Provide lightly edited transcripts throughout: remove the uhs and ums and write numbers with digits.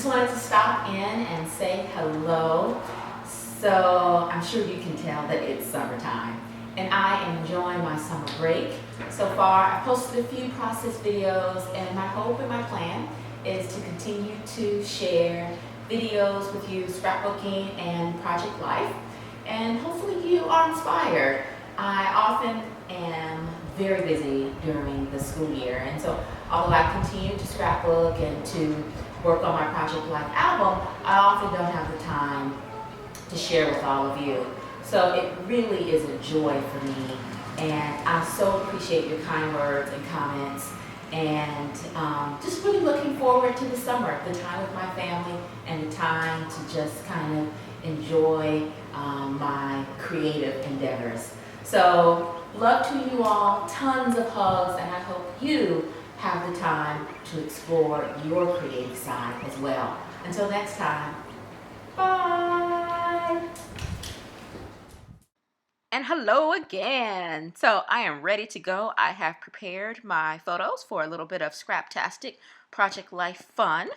Just wanted to stop in and say hello. So I'm sure you can tell that it's summertime and I am enjoying my summer break. So far, I posted a few process videos, and my hope and my plan is to continue to share videos with you, scrapbooking and project life, and hopefully you are inspired. I often am very busy during the school year, and so although I continue to scrapbook and to work on my Project Life album, I often don't have the time to share with all of you. So it really is a joy for me, and I so appreciate your kind words and comments, and just really looking forward to the summer, the time with my family, and the time to just kind of enjoy my creative endeavors. So love to you all, tons of hugs, and I hope you have the time to explore your creative side as well. Until next time, bye! And hello again. So I am ready to go. I have prepared my photos for a little bit of Scraptastic Project Life fun.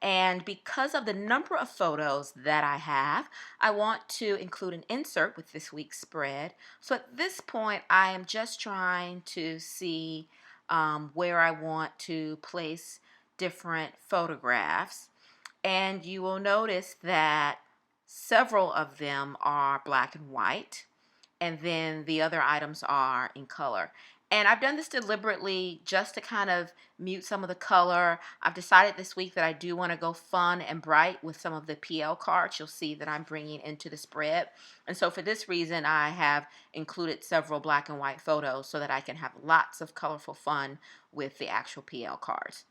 And because of the number of photos that I have, I want to include an insert with this week's spread. So at this point, I am just trying to see where I want to place different photographs. And you will notice that several of them are black and white, and then the other items are in color. And I've done this deliberately just to kind of mute some of the color. I've decided this week that I do want to go fun and bright with some of the PL cards you'll see that I'm bringing into the spread. And so for this reason, I have included several black and white photos so that I can have lots of colorful fun with the actual PL cards.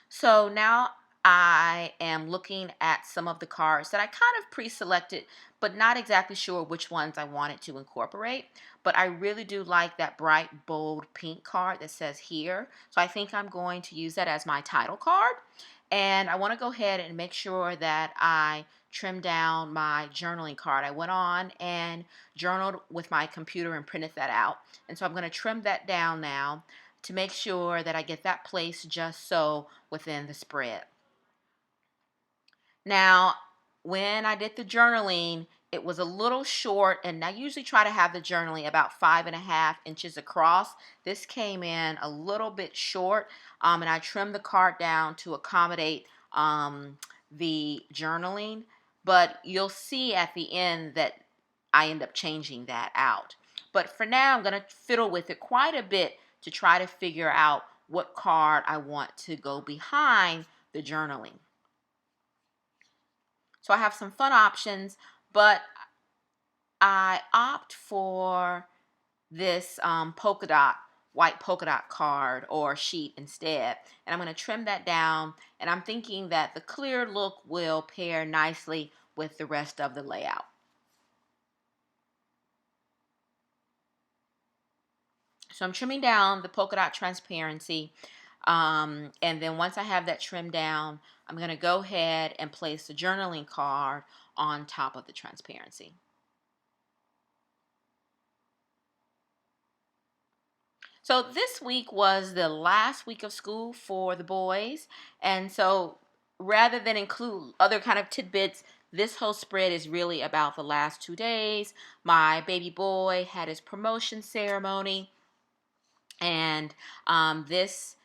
So now I am looking at some of the cards that I kind of pre-selected, but not exactly sure which ones I wanted to incorporate. But I really do like that bright, bold pink card that says here. So I think I'm going to use that as my title card. And I want to go ahead and make sure that I trim down my journaling card. I went on and journaled with my computer and printed that out. And so I'm going to trim that down now to make sure that I get that placed just so within the spread. Now, when I did the journaling, it was a little short, and I usually try to have the journaling about 5.5 inches across. This came in a little bit short, and I trimmed the card down to accommodate the journaling, but you'll see at the end that I end up changing that out. But for now, I'm going to fiddle with it quite a bit to try to figure out what card I want to go behind the journaling. So I have some fun options, but I opt for this white polka dot card or sheet instead. And I'm going to trim that down, and I'm thinking that the clear look will pair nicely with the rest of the layout. So I'm trimming down the polka dot transparency, and then once I have that trimmed down, I'm going to go ahead and place the journaling card on top of the transparency. So this week was the last week of school for the boys, and so rather than include other kind of tidbits, this whole spread is really about the last 2 days. My baby boy had his promotion ceremony, and this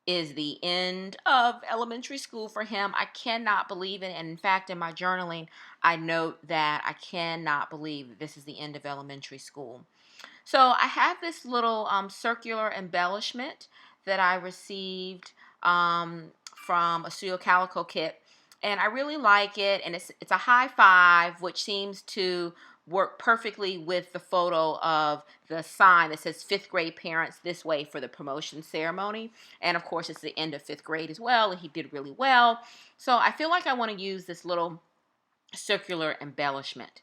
is the end of elementary school for him. I cannot believe it. And in fact, in my journaling, I note that I cannot believe that this is the end of elementary school. So I have this little circular embellishment that I received from a Studio Calico kit, and I really like it. And it's a high five, which seems to work perfectly with the photo of the sign that says 5th grade parents this way for the promotion ceremony. And of course, it's the end of 5th grade as well, and he did really well. So I feel like I want to use this little circular embellishment.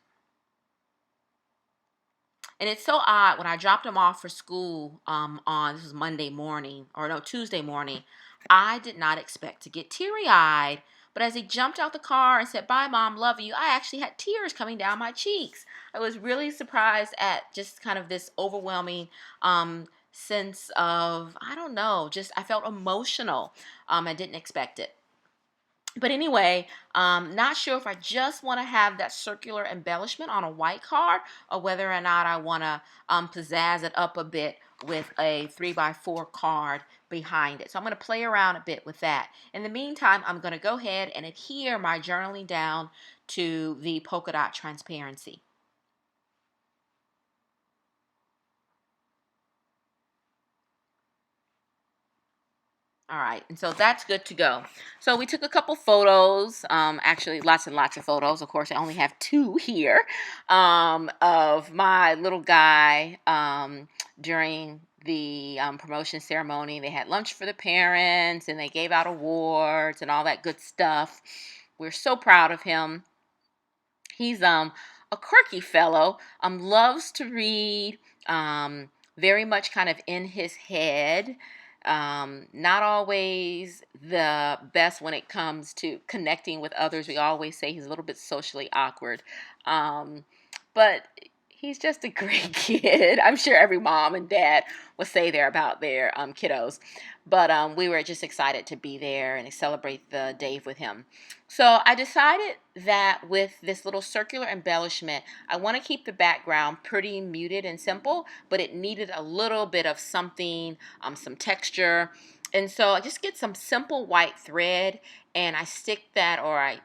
And it's so odd, when I dropped him off for school on, this was Monday morning, or no, Tuesday morning, I did not expect to get teary-eyed. But as he jumped out the car and said, "Bye, Mom, love you," I actually had tears coming down my cheeks. I was really surprised at just kind of this overwhelming sense of, I don't know, just I felt emotional. I didn't expect it. But anyway, not sure if I just want to have that circular embellishment on a white card, or whether or not I want to pizzazz it up a bit with a 3x4 card behind it. So I'm going to play around a bit with that. In the meantime, I'm going to go ahead and adhere my journaling down to the polka dot transparency. All right, and so that's good to go. So we took a couple photos, actually lots and lots of photos. Of course, I only have two here, of my little guy during the promotion ceremony. They had lunch for the parents, and they gave out awards and all that good stuff. We're so proud of him. He's a quirky fellow, loves to read, very much kind of in his head. Not always the best when it comes to connecting with others. We always say he's a little bit socially awkward. But he's just a great kid. I'm sure every mom and dad will say that about their kiddos. But we were just excited to be there and celebrate the day with him. So I decided that with this little circular embellishment, I want to keep the background pretty muted and simple, but it needed a little bit of something, some texture. And so I just get some simple white thread, and I stick that, or I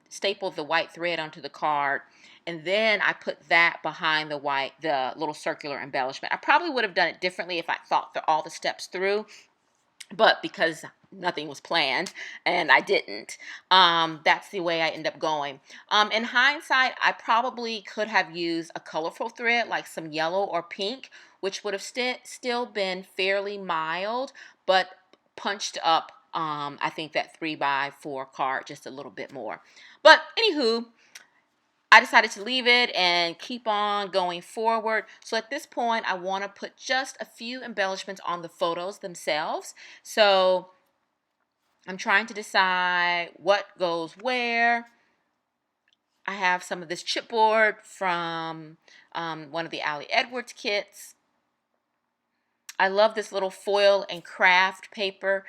staple the white thread onto the card, and then I put that behind the little circular embellishment. I probably would have done it differently if I thought all the steps through, but because nothing was planned and I didn't, that's the way I end up going. In hindsight, I probably could have used a colorful thread like some yellow or pink, which would have still been fairly mild, but punched up, I think, that 3x4 card just a little bit more. But anywho, I decided to leave it and keep on going forward. So at this point, I want to put just a few embellishments on the photos themselves. So I'm trying to decide what goes where. I have some of this chipboard from one of the Allie Edwards kits. I love this little foil and craft paper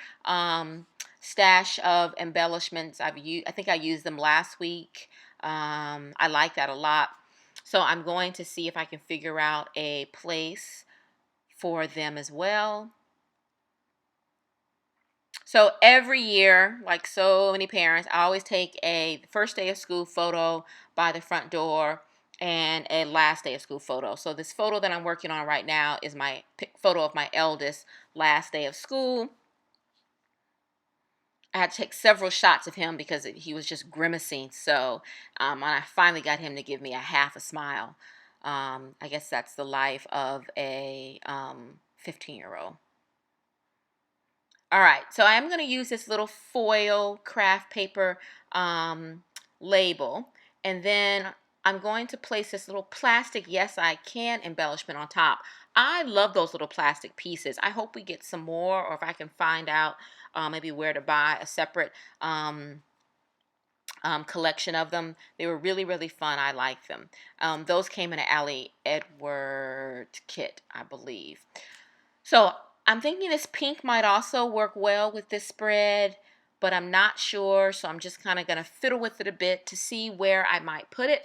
stash of embellishments. I think I used them last week. I like that a lot. So I'm going to see if I can figure out a place for them as well. So every year, like so many parents, I always take a first day of school photo by the front door and a last day of school photo. So this photo that I'm working on right now is my photo of my eldest last day of school. I had to take several shots of him because he was just grimacing. So and I finally got him to give me a half a smile. I guess that's the life of a 15-year-old. All right, so I'm going to use this little foil craft paper label, and then I'm going to place this little plastic Yes I Can embellishment on top. I love those little plastic pieces. I hope we get some more, or if I can find out maybe where to buy a separate collection of them. They were really, really fun. I like them. Those came in an Allie Edwards kit, I believe. So I'm thinking this pink might also work well with this spread, but I'm not sure. So I'm just kind of going to fiddle with it a bit to see where I might put it.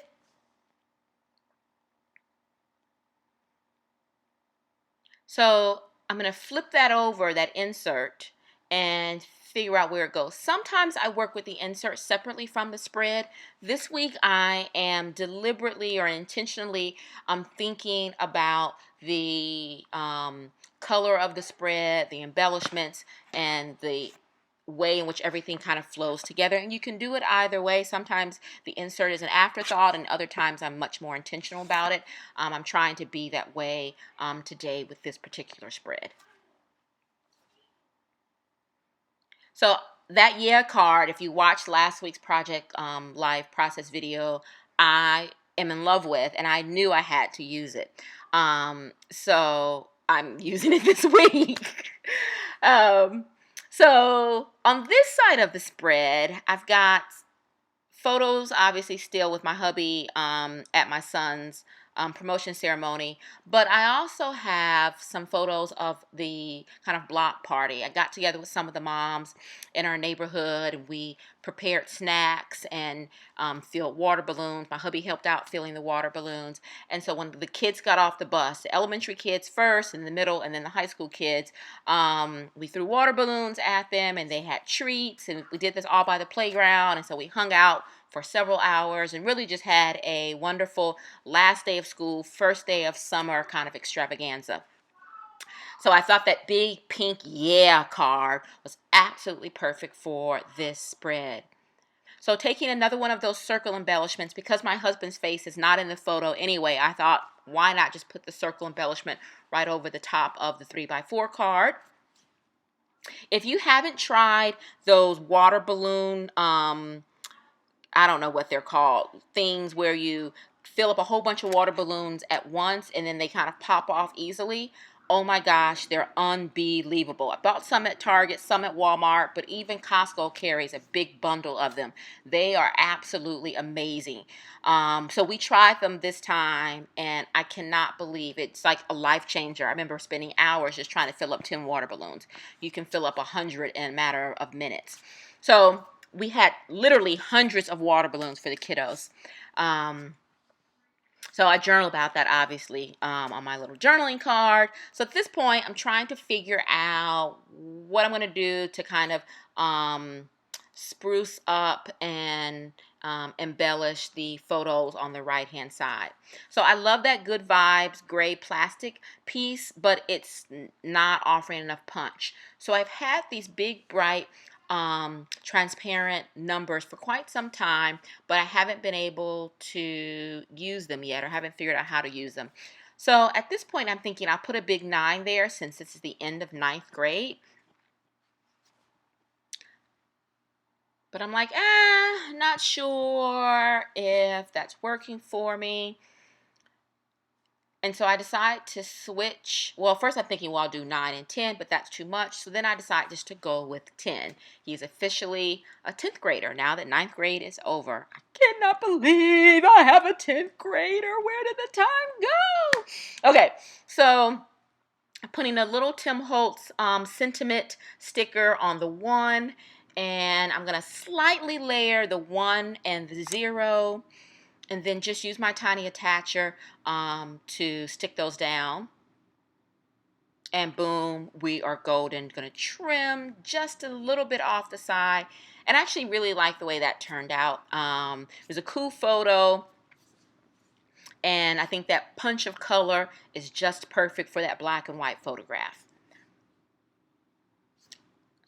So I'm going to flip that over, that insert, and figure out where it goes. Sometimes I work with the insert separately from the spread. This week I am deliberately or intentionally thinking about the color of the spread, the embellishments, and the way in which everything kind of flows together. And you can do it either way. Sometimes the insert is an afterthought, and other times I'm much more intentional about it. I'm trying to be that way today with this particular spread. So that card, if you watched last week's Project Life process video, I am in love with, and I knew I had to use it. So I'm using it this week. So on this side of the spread, I've got photos, obviously still with my hubby at my son's promotion ceremony. But I also have some photos of the kind of block party. I got together with some of the moms in our neighborhood, and we prepared snacks and filled water balloons. My hubby helped out filling the water balloons. And so when the kids got off the bus, the elementary kids first, in the middle, and then the high school kids, we threw water balloons at them, and they had treats, and we did this all by the playground. And so we hung out for several hours and really just had a wonderful last day of school, first day of summer kind of extravaganza. So I thought that big pink yeah card was absolutely perfect for this spread. So taking another one of those circle embellishments, because my husband's face is not in the photo anyway, I thought, why not just put the circle embellishment right over the top of the 3x4 card. If you haven't tried those water balloon, I don't know what they're called, things where you fill up a whole bunch of water balloons at once and then they kind of pop off easily. Oh my gosh, they're unbelievable. I bought some at Target, some at Walmart, but even Costco carries a big bundle of them. They are absolutely amazing. So we tried them this time, and I cannot believe it's like a life changer. I remember spending hours just trying to fill up 10 water balloons. You can fill up 100 in a matter of minutes. So we had literally hundreds of water balloons for the kiddos. So I journal about that, obviously, on my little journaling card. So at this point, I'm trying to figure out what I'm going to do to kind of spruce up and embellish the photos on the right-hand side. So I love that Good Vibes gray plastic piece, but it's not offering enough punch. So I've had these big, bright, transparent numbers for quite some time, but I haven't been able to use them yet, or haven't figured out how to use them. So at this point, I'm thinking I'll put a big 9 there since this is the end of 9th grade. But I'm like, not sure if that's working for me. And so I decide to switch. Well, first I'm thinking, well, I'll do 9 and 10, but that's too much. So then I decide just to go with 10. He's officially a 10th grader now that 9th grade is over. I cannot believe I have a 10th grader. Where did the time go? Okay, so I'm putting a little Tim Holtz sentiment sticker on the 1, and I'm going to slightly layer the 1 and the 0. And then just use my tiny attacher to stick those down. And boom, we are golden. Going to trim just a little bit off the side. And I actually really like the way that turned out. It was a cool photo. And I think that punch of color is just perfect for that black and white photograph.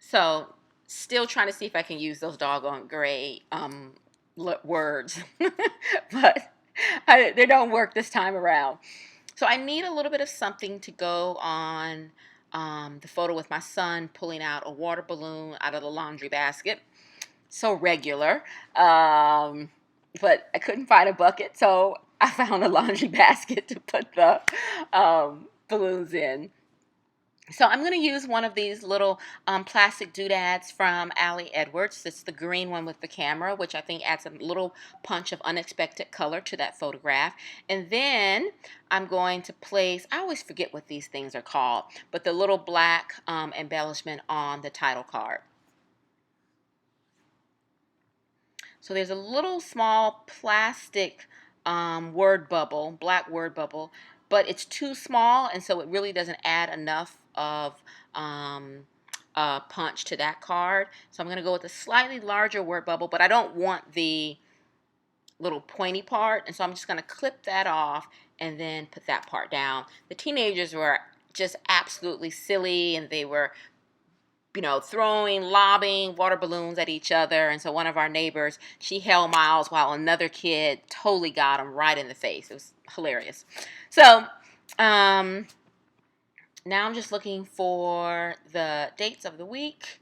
So still trying to see if I can use those doggone gray words, but they don't work this time around. So I need a little bit of something to go on the photo with my son pulling out a water balloon out of the laundry basket. So regular, but I couldn't find a bucket, so I found a laundry basket to put the balloons in. So I'm going to use one of these little plastic doodads from Allie Edwards. It's the green one with the camera, which I think adds a little punch of unexpected color to that photograph. And then I'm going to place, I always forget what these things are called, but the little black embellishment on the title card. So there's a little small plastic word bubble, black word bubble, but it's too small, and so it really doesn't add enough of punch to that card. So I'm going to go with a slightly larger word bubble, but I don't want the little pointy part, and so I'm just going to clip that off and then put that part down. The teenagers were just absolutely silly, and they were lobbing water balloons at each other. And so one of our neighbors, she held Miles while another kid totally got him right in the face. It was hilarious. So now I'm just looking for the dates of the week.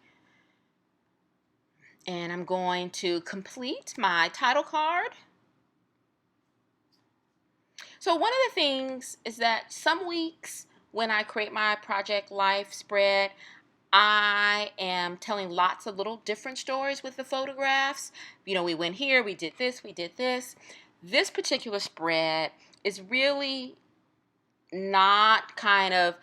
And I'm going to complete my title card. So one of the things is that some weeks when I create my Project Life spread, I am telling lots of little different stories with the photographs. We went here, we did this, we did this. This particular spread is really not kind of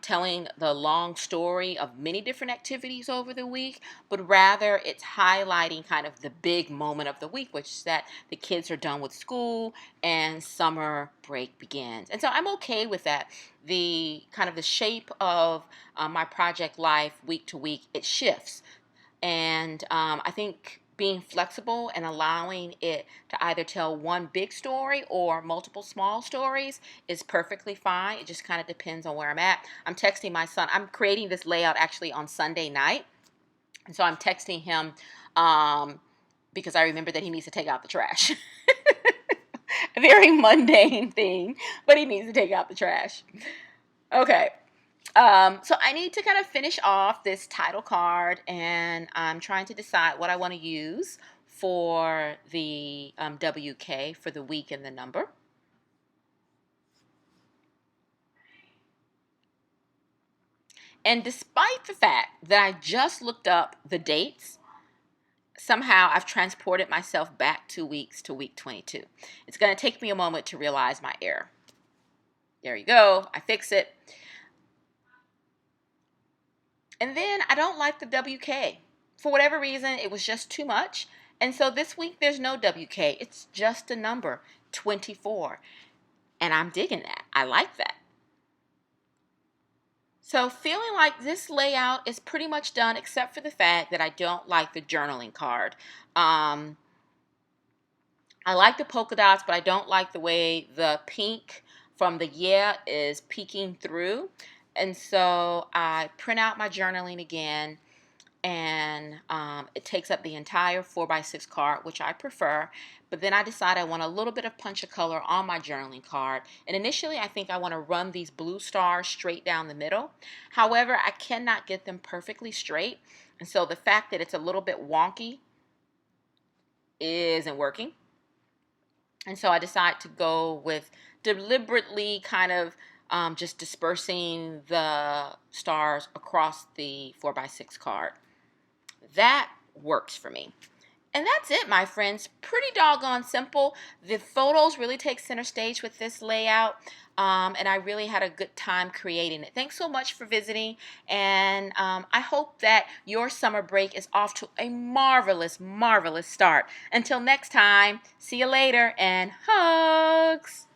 telling the long story of many different activities over the week, but rather it's highlighting kind of the big moment of the week, which is that the kids are done with school and summer break begins. And so I'm okay with that. The kind of the shape of my project life week to week, it shifts. And I think being flexible and allowing it to either tell one big story or multiple small stories is perfectly fine. It just kind of depends on where I'm at. I'm texting my son. I'm creating this layout actually on Sunday night. And so I'm texting him um, because I remember that he needs to take out the trash. A very mundane thing, but he needs to take out the trash. Okay. So I need to kind of finish off this title card, and I'm trying to decide what I want to use for the WK for the week and the number. And despite the fact that I just looked up the dates, somehow I've transported myself back 2 weeks to week 22. It's going to take me a moment to realize my error. There you go. I fix it. And then I don't like the WK. For whatever reason, it was just too much. And so this week there's no WK. It's just a number, 24. And I'm digging that. I like that. So feeling like this layout is pretty much done, except for the fact that I don't like the journaling card. I like the polka dots, but I don't like the way the pink from the yeah is peeking through. And so I print out my journaling again, and it takes up the entire 4x6 card, which I prefer. But then I decide I want a little bit of punch of color on my journaling card. And initially, I think I want to run these blue stars straight down the middle. However, I cannot get them perfectly straight. And so the fact that it's a little bit wonky isn't working. And so I decide to go with deliberately kind of just dispersing the stars across the 4x6 card. That works for me. And that's it, my friends. Pretty doggone simple. The photos really take center stage with this layout, and I really had a good time creating it. Thanks so much for visiting, and I hope that your summer break is off to a marvelous, marvelous start. Until next time, see you later, and hugs!